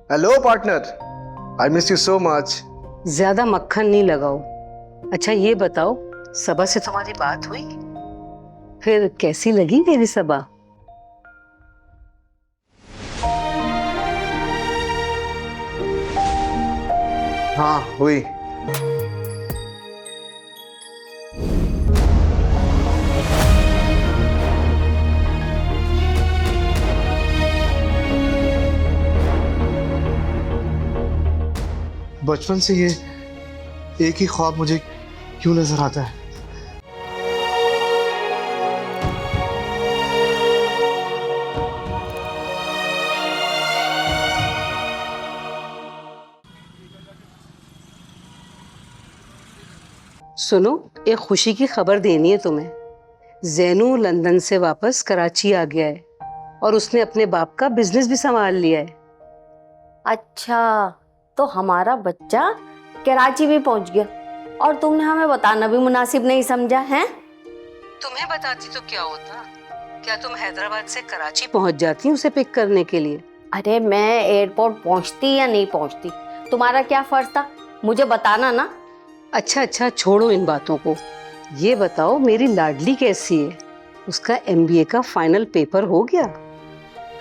Hello partner, I miss you so much. ज्यादा मक्खन नहीं लगाओ। अच्छा ये बताओ, सबा से तुम्हारी बात हुई? फिर कैसी लगी मेरी सबा? हाँ हुई। बचपन से ये एक ही ख्वाब मुझे क्यों नजर आता है। सुनो, एक खुशी की खबर देनी है तुम्हें। जैनू लंदन से वापस कराची आ गया है और उसने अपने बाप का बिजनेस भी संभाल लिया है। अच्छा, तो हमारा बच्चा कराची भी पहुंच गया और तुमने हमें बताना भी मुनासिब नहीं समझा है? तुम्हें बताती तो क्या होता? क्या तुम हैदराबाद से कराची पहुंच जाती उसे पिक करने के लिए? अरे मैं एयरपोर्ट पहुंचती या नहीं पहुंचती, तुम्हारा क्या फर्ज था? मुझे बताना ना। अच्छा छोड़ो इन बातों को। ये बताओ मेरी लाडली कैसी है? उसका एमबीए का फाइनल पेपर हो गया?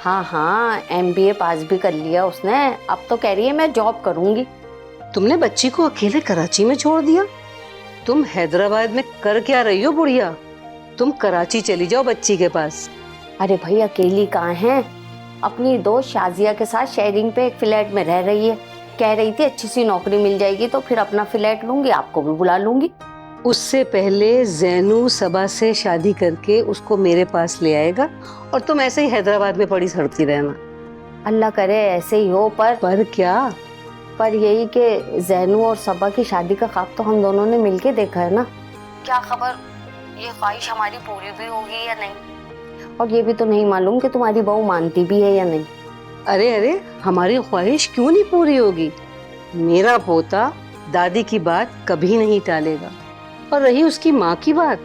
हाँ, एमबीए पास भी कर लिया उसने। अब तो कह रही है मैं जॉब करूंगी। तुमने बच्ची को अकेले कराची में छोड़ दिया? तुम हैदराबाद में कर क्या रही हो बुढ़िया? तुम कराची चली जाओ बच्ची के पास। अरे भाई, अकेली कहाँ है? अपनी दोस्त शाजिया के साथ शेयरिंग पे एक फ्लैट में रह रही है। कह रही थी अच्छी सी नौकरी मिल जाएगी तो फिर अपना फ्लैट लूंगी, आपको भी बुला लूंगी। उससे पहले जैनू सबा से शादी करके उसको मेरे पास ले आएगा और तुम ऐसे ही हैदराबाद में पड़ी सड़ती रहना। अल्लाह करे ऐसे ही हो। पर क्या? पर यही कि जैनू और सबा की शादी का ख्वाब तो हम दोनों ने मिलके देखा है ना। क्या खबर ये ख्वाहिश हमारी पूरी भी होगी या नहीं? और ये भी तो नहीं मालूम कि तुम्हारी बहू मानती भी है या नहीं। अरे हमारी ख्वाहिश क्यों नहीं पूरी होगी? मेरा पोता दादी की बात कभी नहीं टालेगा और रही उसकी माँ की बात,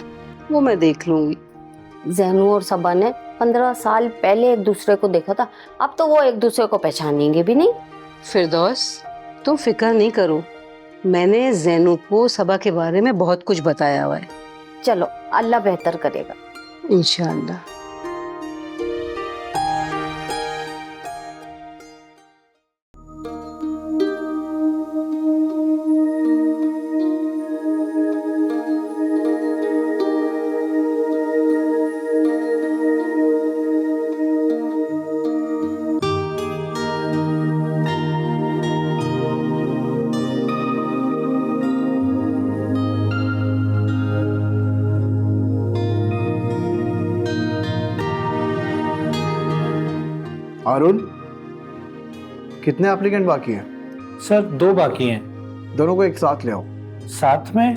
वो मैं देख लूंगी। जैनू और सबा ने 15 साल पहले एक दूसरे को देखा था, अब तो वो एक दूसरे को पहचानेंगे भी नहीं। फिरदौस, तुम फिक्र नहीं करो। मैंने जैनू को सबा के बारे में बहुत कुछ बताया हुआ है। चलो, अल्लाह बेहतर करेगा इंशाअल्लाह। अरुण, कितने एप्लीकेंट बाकी हैं? सर 2 बाकी हैं। दोनों को एक साथ ले आओ। साथ में?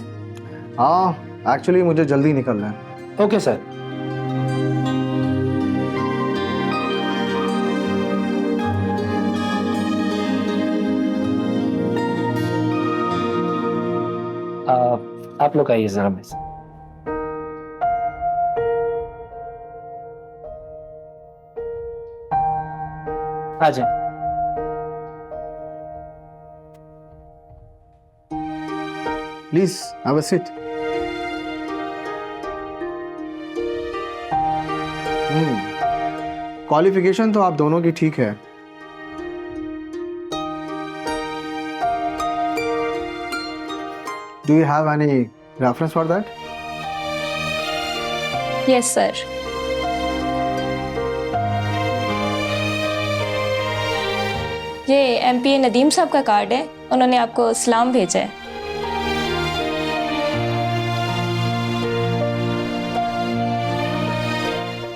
हाँ, एक्चुअली मुझे जल्दी निकलना है। Okay sir. आप लोग आइए जरा में से। आ जाए। Please have a seat. Qualification तो आप दोनों की ठीक है। Do you have any reference for that? Yes sir. ये एमपीए नदीम साहब का कार्ड है, उन्होंने आपको सलाम भेजा है।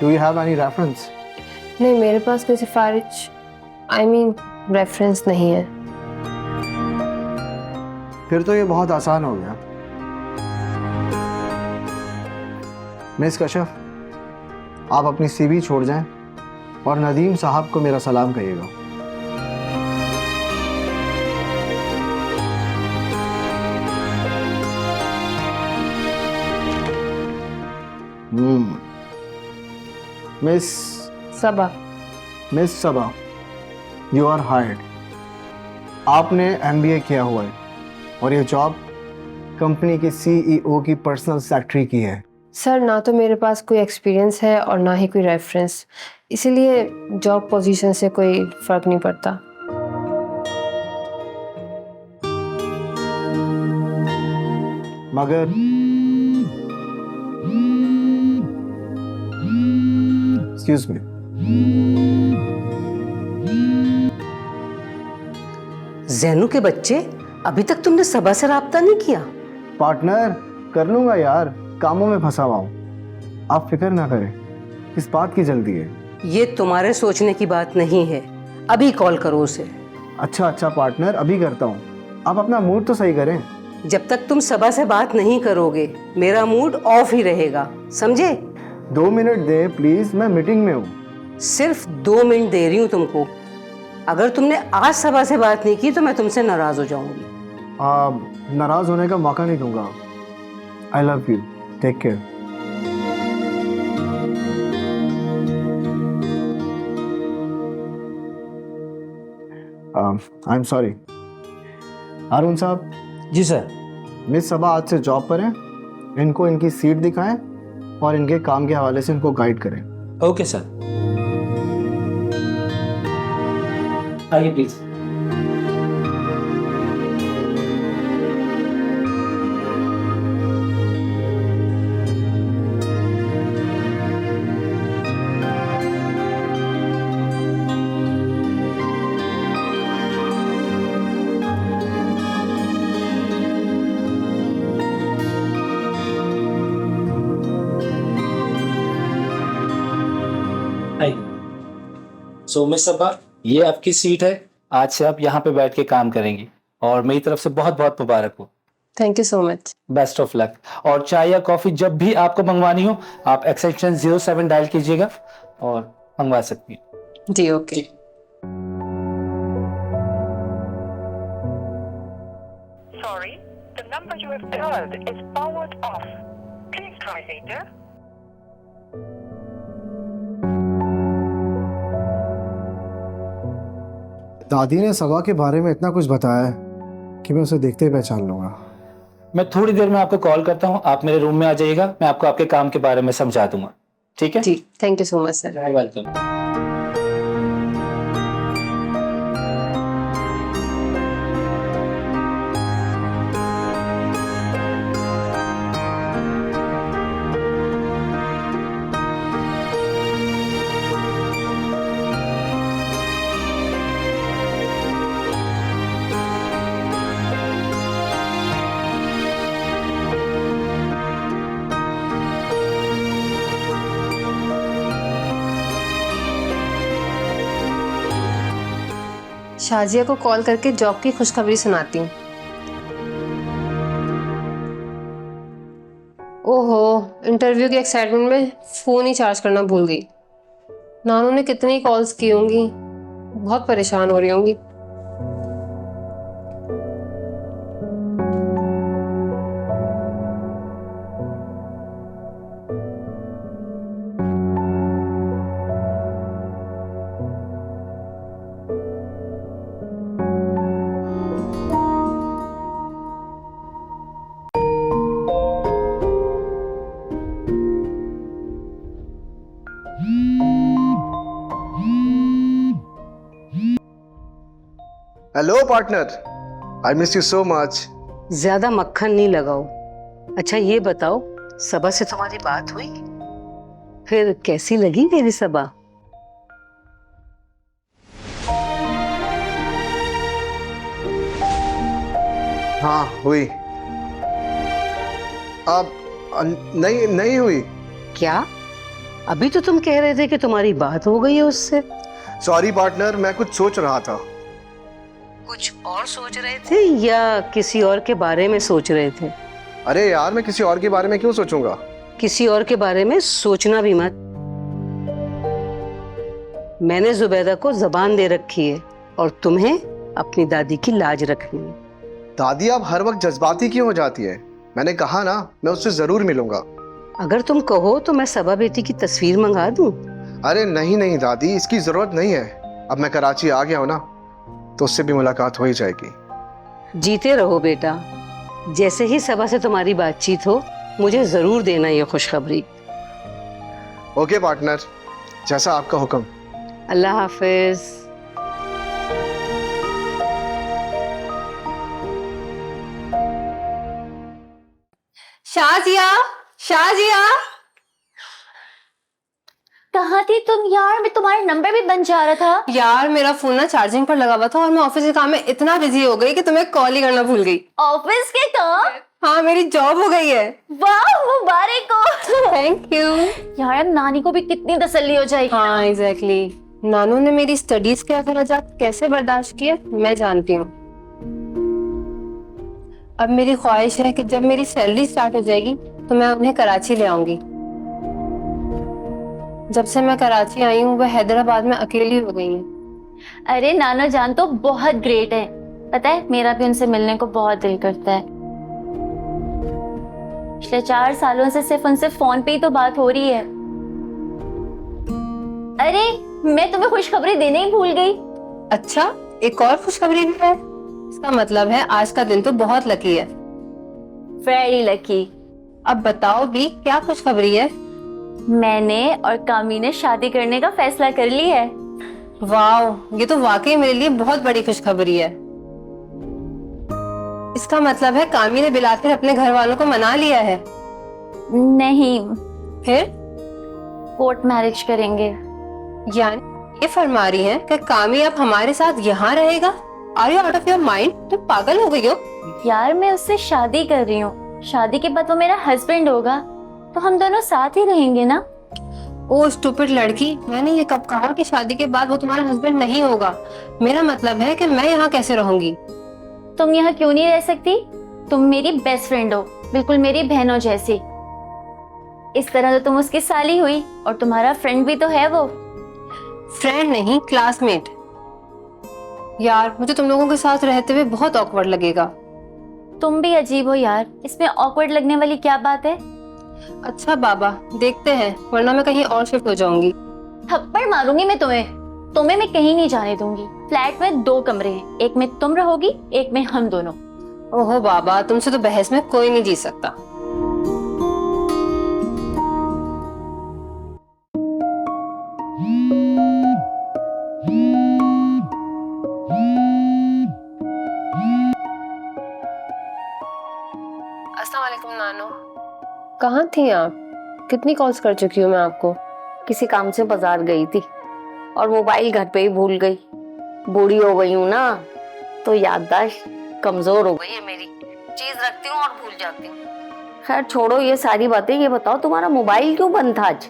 Do you have any reference? नहीं, मेरे पास कोई सिफारिश रेफरेंस नहीं है। फिर तो ये बहुत आसान हो गया। मिस कशफ, आप अपनी सीवी छोड़ जाएं और नदीम साहब को मेरा सलाम कहिएगा। Miss Saba. Miss Sabha, you are hired. आपने MBA किया हुआ है और ये जॉब कंपनी के CEO की पर्सनल सेक्रेटरी की है। सर ना तो मेरे पास कोई एक्सपीरियंस है और ना ही कोई रेफरेंस, इसीलिए जॉब पोजीशन से कोई फर्क नहीं पड़ता। मगर एक्सक्यूज मी, जैनू के बच्चे, अभी तक तुमने सबा से राब्ता नहीं किया? पार्टनर कर लूंगा यार, कामों में फंसा हुआ हूं। आप फिक्र ना करें, किस बात की जल्दी है? ये तुम्हारे सोचने की बात नहीं है, अभी कॉल करो उसे। अच्छा पार्टनर, अभी करता हूँ। आप अपना मूड तो सही करें। जब तक तुम सबा से बात नहीं करोगे मेरा मूड ऑफ ही रहेगा, समझे? 2 मिनट दे प्लीज, मैं मीटिंग में हूँ। सिर्फ 2 मिनट दे रही हूँ तुमको। अगर तुमने आज सबा से बात नहीं की तो मैं तुमसे नाराज हो जाऊंगी। नाराज होने का मौका नहीं दूंगा। I love you, take care. I am sorry. Arun साहब। जी सर। मिस सबा आज से जॉब पर हैं, इनको इनकी सीट दिखाएं और इनके काम के हवाले से इनको गाइड करें। Okay sir. आइए प्लीज। मिस सबा, ये आपकी सीट है। आज से आप यहाँ पे बैठ के काम करेंगी और मेरी तरफ से बहुत बहुत मुबारक हो। Thank you so much. Best of luck. और चाय या कॉफी जब भी आपको मंगवानी हो आप एक्सटेंशन 07 डायल कीजिएगा और मंगवा सकती हैं। जी okay. Sorry, the number you have dialed is powered off. Please try later. दादी ने सबा के बारे में इतना कुछ बताया है कि मैं उसे देखते ही पहचान लूंगा। मैं थोड़ी देर में आपको कॉल करता हूँ, आप मेरे रूम में आ जाइएगा, मैं आपको आपके काम के बारे में समझा दूंगा। ठीक है जी, thank you so much sir. Welcome. Shazia को कॉल करके जॉब की खुशखबरी सुनाती हूँ। ओहो, इंटरव्यू की एक्साइटमेंट में फ़ोन ही चार्ज करना भूल गई। नानू ने कितनी कॉल्स की होंगी, बहुत परेशान हो रही होंगी। Hello partner, I miss you so much. ज्यादा मक्खन नहीं लगाओ। अच्छा ये बताओ, सबा से तुम्हारी बात हुई? फिर कैसी लगी मेरी सबा? हाँ हुई। अब नहीं हुई। क्या? अभी तो तुम कह रहे थे कि तुम्हारी बात हो गई है उससे। सॉरी पार्टनर, मैं कुछ सोच रहा था। कुछ और सोच रहे थे या किसी और के बारे में सोच रहे थे? अरे यार, मैं किसी और के बारे में क्यों सोचूंगा? किसी और के बारे में सोचना भी मत। मैंने जुबैदा को जबान दे रखी है और तुम्हें अपनी दादी की लाज रखनी है। दादी आप हर वक्त जज्बाती क्यों हो जाती है? मैंने कहा ना, मैं उससे जरूर मिलूंगा। अगर तुम कहो तो मैं सबा बेटी की तस्वीर मंगा दूं। अरे नहीं दादी, इसकी जरूरत नहीं है। अब मैं कराची आ गया हूँ ना, तो उससे भी मुलाकात हो ही जाएगी। जीते रहो बेटा। जैसे ही सबा से तुम्हारी बातचीत हो मुझे जरूर देना ये खुशखबरी। ओके पार्टनर, जैसा आपका हुक्म। अल्लाह हाफिज। शाजिया, शाजिया, कहाँ थी तुम यार? मैं तुम्हारा नंबर भी बंद जा रहा था। यार मेरा फोन ना चार्जिंग पर लगा हुआ था और मैं ऑफिस के काम में इतना बिजी हो गई कि तुम्हें कॉल ही करना भूल गई। ऑफिस के काम? हाँ, मेरी जॉब हो गई है। वाह, मुबारक हो। Thank you. यार अब नानी को भी कितनी तसल्ली हो जाएगी। हाँ एग्जैक्टली। नानू ने मेरी स्टडीज के अखराजात कैसे बर्दाश्त किए मैं जानती हूँ। अब मेरी ख्वाहिश है कि जब मेरी सैलरी स्टार्ट हो जाएगी तो मैं उन्हें कराची ले आऊंगी। जब से मैं कराची आई हूँ वह हैदराबाद में अकेली हो गई हैं। अरे नाना जान तो बहुत ग्रेट है। पता है मेरा भी उनसे मिलने को बहुत दिल करता है। पिछले 4 सालों से सिर्फ उनसे फोन पे ही तो बात हो रही है। अरे मैं तुम्हें खुशखबरी देने ही भूल गई। अच्छा, एक और खुशखबरी भी है। इसका मतलब है आज का दिन तो बहुत लकी है। Very lucky. अब बताओ भी क्या खुशखबरी है? मैंने और कामी ने शादी करने का फैसला कर लिया है। वाह, ये तो वाकई मेरे लिए बहुत बड़ी खुशखबरी है। इसका मतलब है कामी ने बिलाकर अपने घर वालों को मना लिया है। नहीं, फिर कोर्ट मैरिज करेंगे। यानी ये फरमा रही है कि कामी अब हमारे साथ यहाँ रहेगा? Are you out of your mind? तुम पागल हो गई हो? यार मैं उससे शादी कर रही हूँ। शादी के बाद वो मेरा हस्बैंड होगा तो हम दोनों साथ ही रहेंगे ना। ओ स्टूपिड लड़की, मैंने ये कब कहा कि शादी के बाद वो तुम्हारा हस्बैंड नहीं होगा? मेरा मतलब है कि मैं यहाँ कैसे रहूंगी? तुम यहाँ क्यों नहीं रह सकती? तुम मेरी बेस्ट फ्रेंड हो, बिल्कुल मेरी बहनों जैसी। इस तरह तो तुम उसकी साली हुई और तुम्हारा फ्रेंड भी तो है वो। फ्रेंड नहीं, क्लासमेट। यार मुझे तुम लोगों के साथ रहते हुए बहुत ऑकवर्ड लगेगा। तुम भी अजीब हो यार, इसमें ऑकवर्ड लगने वाली क्या बात है? अच्छा बाबा, देखते हैं, वरना मैं कहीं और शिफ्ट हो जाऊंगी। थप्पड़ मारूंगी मैं तुम्हें। तुम्हें मैं कहीं नहीं जाने दूंगी। फ्लैट में 2 कमरे हैं, एक में तुम रहोगी, एक में हम दोनों। ओहो बाबा, तुमसे तो बहस में कोई नहीं जीत सकता। अस्सलाम वालेकुम नानो। कहाँ थी आप? कितनी कॉल्स कर चुकी हूँ मैं आपको। किसी काम से बाजार गई थी और मोबाइल घर पे ही भूल गई। बूढ़ी हो गई हूँ ना, तो याददाश्त कमजोर हो गई है मेरी। चीज रखती हूँ और भूल जाती हूँ। खैर छोड़ो ये सारी बातें। ये बताओ तुम्हारा मोबाइल क्यों बंद था आज?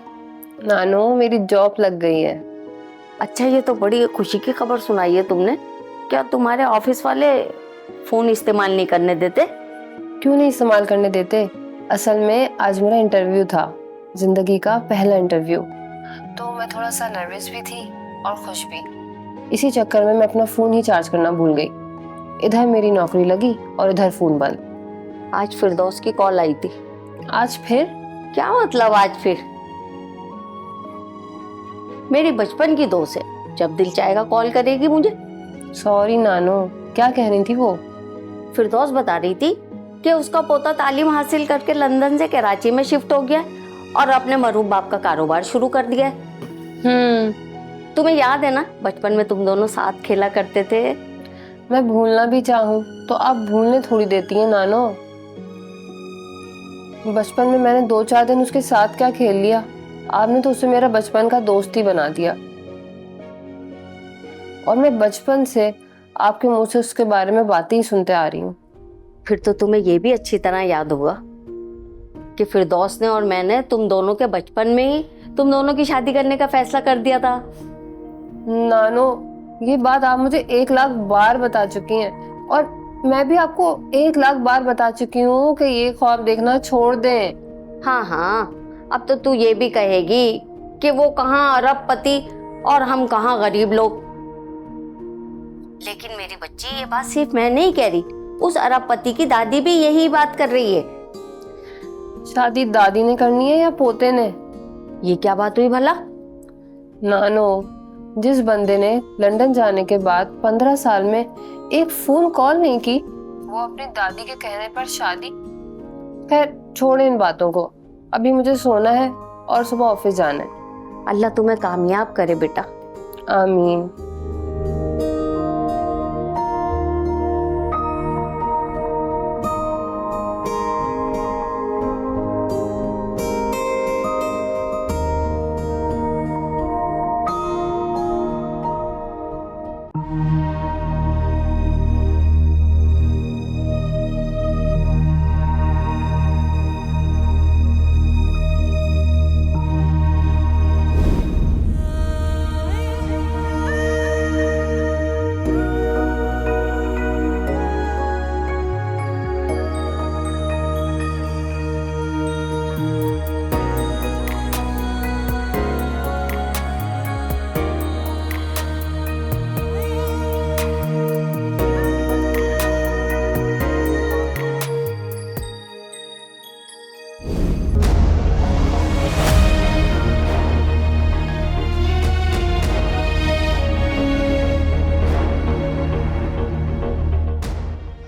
नानो, मेरी जॉब लग गई है। अच्छा, ये तो बड़ी खुशी की खबर सुनाई है तुमने। क्या तुम्हारे ऑफिस वाले फोन इस्तेमाल नहीं करने देते? क्यों नहीं इस्तेमाल करने देते? असल में आज मेरा इंटरव्यू था, जिंदगी का पहला इंटरव्यू। तो मैं थोड़ा सा नर्वस भी थी और खुश भी। इसी चक्कर में मैं अपना फोन ही चार्ज करना भूल गई। इधर मेरी नौकरी लगी और इधर फोन बंद। आज फिरदौस की कॉल आई थी। आज फिर? क्या मतलब आज फिर? मेरी बचपन की दोस्त है, जब दिल चाहेगा कॉल करेगी मुझे। सॉरी नानो, क्या कह रही थी वो? फिरदौस बता रही थी कि उसका पोता तालीम हासिल करके लंदन से कराची में शिफ्ट हो गया और अपने मरूम बाप का कारोबार शुरू कर दिया है। तुम्हें याद है ना, बचपन में तुम दोनों साथ खेला करते थे। मैं भूलना भी चाहूँ तो आप भूलने थोड़ी देती हैं नानो। बचपन में मैंने 2-4 दिन उसके साथ क्या खेल लिया, आपने तो उसे मेरा बचपन का दोस्त ही बना दिया। और मैं बचपन से आपके मुंह से उसके बारे में बातें ही सुनते आ रही हूँ। फिर तो तुम्हें ये भी अच्छी तरह याद होगा कि फिरदौस ने और मैंने तुम दोनों के बचपन में ही तुम दोनों की शादी करने का फैसला कर दिया था। नानो, ये बात आप मुझे 1 लाख बार बता चुकी हैं और मैं भी आपको 1 लाख बार बता चुकी हूँ कि ये ख्वाब देखना छोड़ दें। हाँ हाँ, अब तो तू ये भी कहेगी कि वो कहाँ अरबपति और हम कहाँ गरीब लोग। लेकिन मेरी बच्ची, ये बात सिर्फ मैं नहीं कह रही, उस अरबपति की दादी भी यही बात कर रही है। शादी दादी ने करनी है या पोते ने? ये क्या बात हुई भला? नानो, जिस बंदे ने लंदन जाने के बाद 15 साल में एक फोन कॉल नहीं की, वो अपनी दादी के कहने पर शादी। खैर छोड़े इन बातों को, अभी मुझे सोना है और सुबह ऑफिस जाना है। अल्लाह तुम्हें कामयाब करे बेटा। आमीन।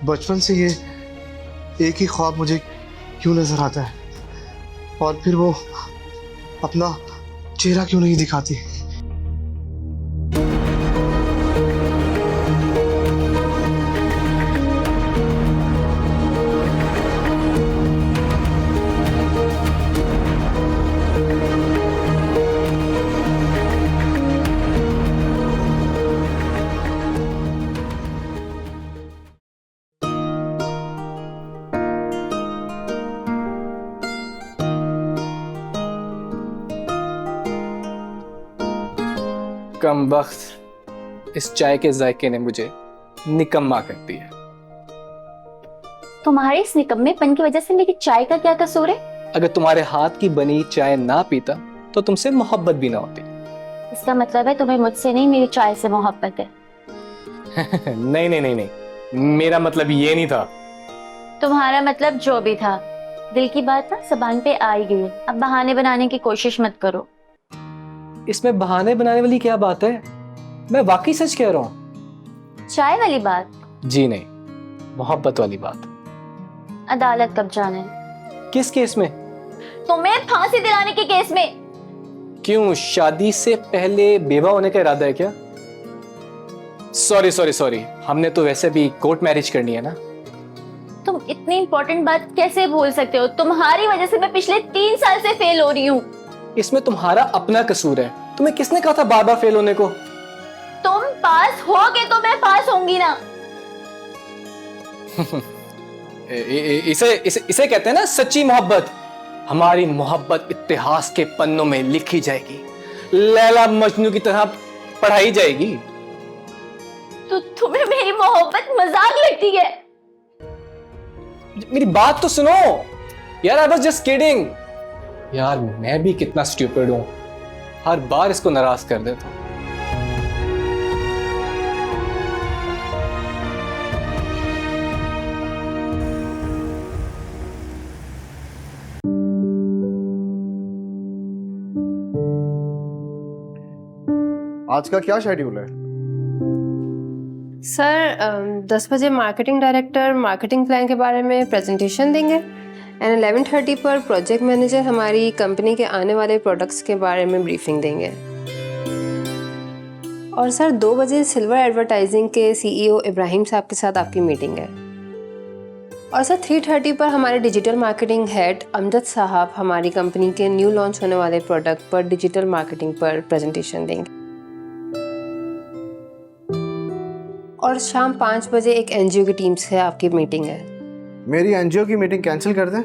बचपन से ये एक ही ख्वाब मुझे क्यों नजर आता है, और फिर वो अपना चेहरा क्यों नहीं दिखाती। कम वक्त इस चाय के जायके ने मुझे निकम्मा कर दिया। तुम्हारे इस निकम्मेपन की वजह से मेरी चाय का क्या कसूर है? अगर तुम्हारे हाथ की बनी चाय ना पीता तो तुमसे मोहब्बत भी ना होती। इसका मतलब है तुम्हें मुझसे नहीं मेरी चाय से मोहब्बत है। नहीं नहीं नहीं नहीं, मेरा मतलब ये नहीं था। तुम्हारा मतलब जो भी था, दिल की बात ना ज़बान पे आ ही गई है। अब बहाने बनाने की कोशिश मत करो। इसमें बहाने बनाने वाली क्या बात है? मैं वाकई सच कह रहा हूँ। चाय वाली बात? जी नहीं, मोहब्बत वाली बात। अदालत कब जाना है? किस केस में? तुम्हें फांसी दिलाने के केस में। क्यों, शादी से पहले बेवा होने का इरादा है क्या? सॉरी सॉरी सॉरी, हमने तो वैसे भी कोर्ट मैरिज करनी है ना। तुम इतनी इंपॉर्टेंट बात कैसे भूल सकते हो? तुम्हारी वजह से मैं पिछले 3 साल से फेल हो रही हूँ। इसमें तुम्हारा अपना कसूर है। तुम्हें किसने कहा था बार बार फेल होने को? तुम पास होगे तो मैं पास होंगी ना। इसे कहते हैं ना सच्ची मोहब्बत। हमारी मोहब्बत इतिहास के पन्नों में लिखी जाएगी, लैला मजनू की तरह पढ़ाई जाएगी। तो तुम्हें मेरी मोहब्बत मजाक लगती है? मेरी बात तो सुनो यार, आई वाज जस्ट किडिंग। यार मैं भी कितना स्टूपिड हूं, हर बार इसको नाराज कर देता हूं। आज का क्या शेड्यूल है? सर 10 बजे मार्केटिंग डायरेक्टर मार्केटिंग प्लान के बारे में प्रेजेंटेशन देंगे एंड 11:30 पर प्रोजेक्ट मैनेजर हमारी कंपनी के आने वाले प्रोडक्ट्स के बारे में ब्रीफिंग देंगे। और सर 2 बजे सिल्वर एडवर्टाइजिंग के CEO इब्राहिम साहब के साथ आपकी मीटिंग है। और सर 3:30 पर हमारे डिजिटल मार्केटिंग हेड अमजद साहब हमारी कंपनी के न्यू लॉन्च होने वाले प्रोडक्ट पर डिजिटल मार्केटिंग पर प्रेजेंटेशन देंगे। और शाम 5 बजे एक NGO की टीम से आपकी मीटिंग है। मेरी NGO की मीटिंग कैंसिल कर दें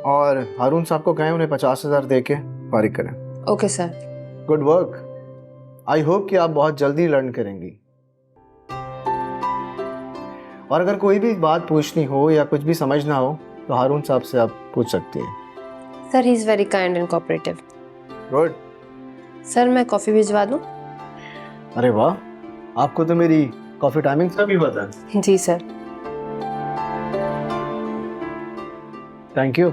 और हारून साहब को कहें उन्हें 50,000 दे के फारिग करें। Okay sir. Good work. I hope कि आप बहुत जल्दी लर्न करेंगी। और अगर कोई भी बात पूछनी हो या कुछ भी समझना हो तो हारून साहब से आप पूछ सकती हैं। Sir he is very kind and cooperative. Good. Sir मैं कॉफ़ी भिजवा दूँ? अरे वाह, आपको तो मेरी कॉफी टाइमिंग का भी पता है। जी सर। Thank you.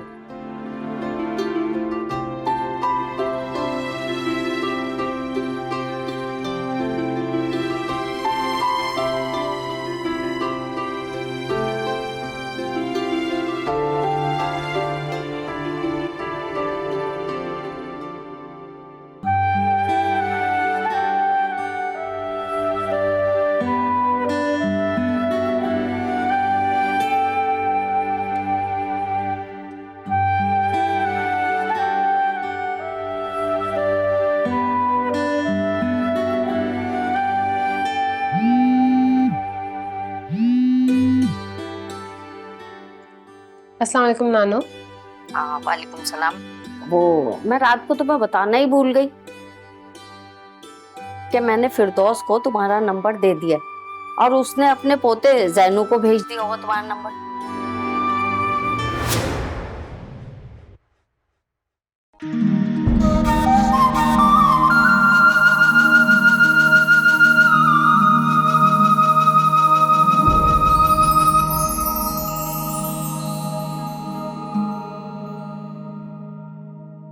अस्सलाम वालेकुम नानो। वालेकुम सलाम। वो मैं रात को तुम्हें बताना ही भूल गई कि मैंने फिरदौस को तुम्हारा नंबर दे दिया और उसने अपने पोते जैनू को भेज दिया होगा तुम्हारा नंबर।